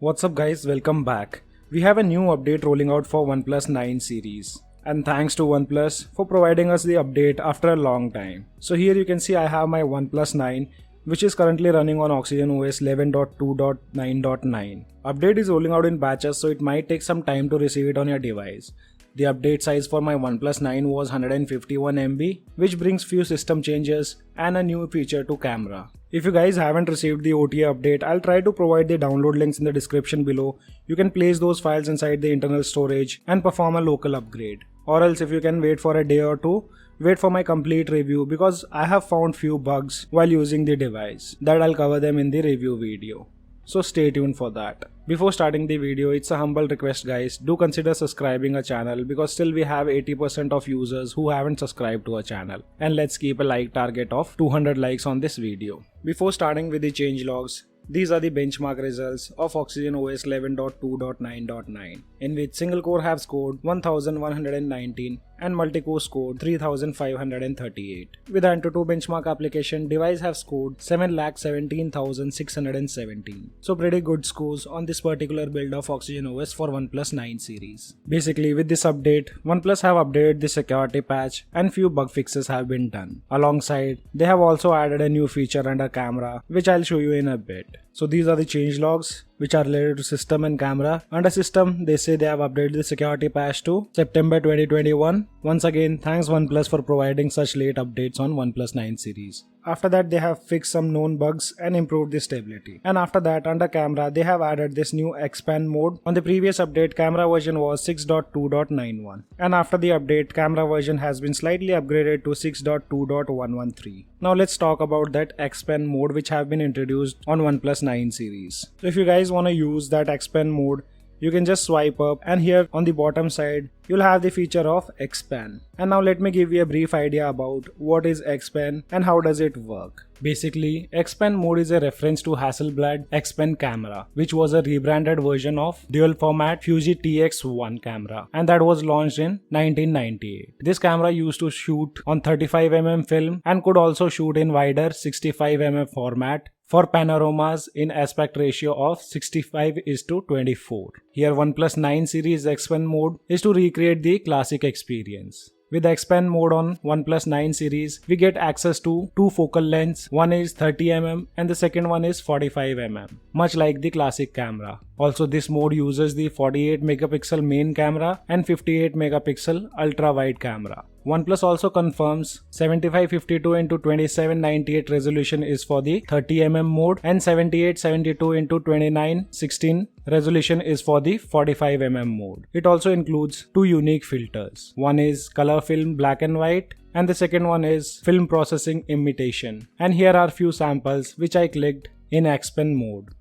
What's up guys, welcome back. We have a new update rolling out for Oneplus 9 series. And thanks to Oneplus for providing us the update after a long time. So here you can see I have my Oneplus 9 which is currently running on Oxygen OS 11.2.9.9. Update is rolling out in batches, so it might take some time to receive it on your device. The update size for my Oneplus 9 was 151 MB, which brings few system changes and a new feature to camera. If you guys haven't received the OTA update, I'll try to provide the download links in the description below. You can place those files inside the internal storage and perform a local upgrade. Or else if you can wait for a day or two, wait for my complete review because I have found few bugs while using the device that I'll cover them in the review video. So stay tuned for that. Before starting the video, it's a humble request guys, do consider subscribing our channel because still we have 80% of users who haven't subscribed to our channel. And let's keep a like target of 200 likes on this video. Before starting with the changelogs, these are the benchmark results of Oxygen OS 11.2.9.9, in which single core have scored 1119 and multi-core scored 3538. With Antutu benchmark application, device have scored 7,17,617. So pretty good scores on this particular build of Oxygen OS for OnePlus 9 series. Basically with this update, OnePlus have updated the security patch and few bug fixes have been done. Alongside, they have also added a new feature under camera, which I'll show you in a bit. So these are the changelogs which are related to system and camera. Under system, they say they have updated the security patch to September 2021. Once again, thanks OnePlus for providing such late updates on OnePlus 9 series. After that, they have fixed some known bugs and improved the stability. And after that, under camera, they have added this new Xpan mode. On the previous update, camera version was 6.2.91. And after the update, camera version has been slightly upgraded to 6.2.113. Now let's talk about that Xpan mode which have been introduced on OnePlus 9 series. So if you guys want to use that Xpan mode, you can just swipe up and here on the bottom side you'll have the feature of Xpan. And now let me give you a brief idea about what is Xpan and how does it work. Basically, Xpan mode is a reference to Hasselblad Xpan camera, which was a rebranded version of dual format Fuji TX1 camera, and that was launched in 1998. This camera used to shoot on 35mm film and could also shoot in wider 65mm format for panoramas in aspect ratio of 65:24. Here OnePlus 9 series Xpan mode is to recreate the classic experience. With Xpan mode on OnePlus 9 series, we get access to two focal lengths, one is 30mm and the second one is 45mm, much like the classic camera. Also this mode uses the 48 megapixel main camera and 58 megapixel ultra wide camera. OnePlus also confirms 7552x2798 resolution is for the 30mm mode and 7872x2916 resolution is for the 45mm mode. It also includes two unique filters. One is color film black and white and the second one is film processing imitation. And here are few samples which I clicked in Xpan mode.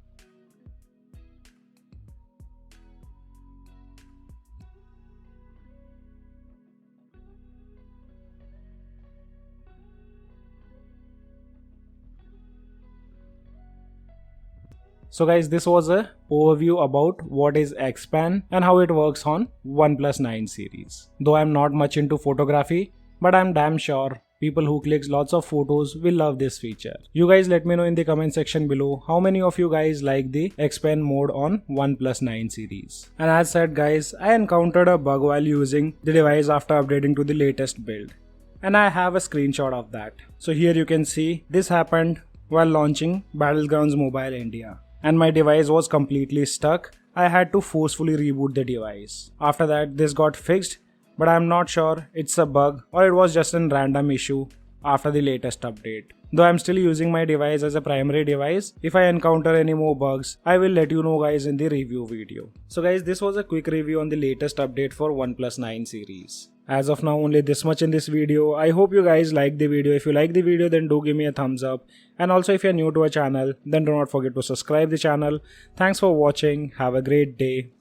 So guys, this was a overview about what is Xpan and how it works on OnePlus 9 series. Though I'm not much into photography, but I'm damn sure people who clicks lots of photos will love this feature. You guys let me know in the comment section below how many of you guys like the Xpan mode on OnePlus 9 series. And as said guys, I encountered a bug while using the device after updating to the latest build. And I have a screenshot of that. So here you can see this happened while launching Battlegrounds Mobile India. And my device was completely stuck. I had to forcefully reboot the device. After that, this got fixed, but I'm not sure it's a bug or it was just a random issue after the latest update. Though I'm still using my device as a primary device, if I encounter any more bugs, I will let you know guys in the review video. So guys, this was a quick review on the latest update for OnePlus 9 series. As of now, only this much in this video. I hope you guys like the video. If you like the video, then do give me a thumbs up. And also if you're new to our channel, then do not forget to subscribe the channel. Thanks for watching. Have a great day.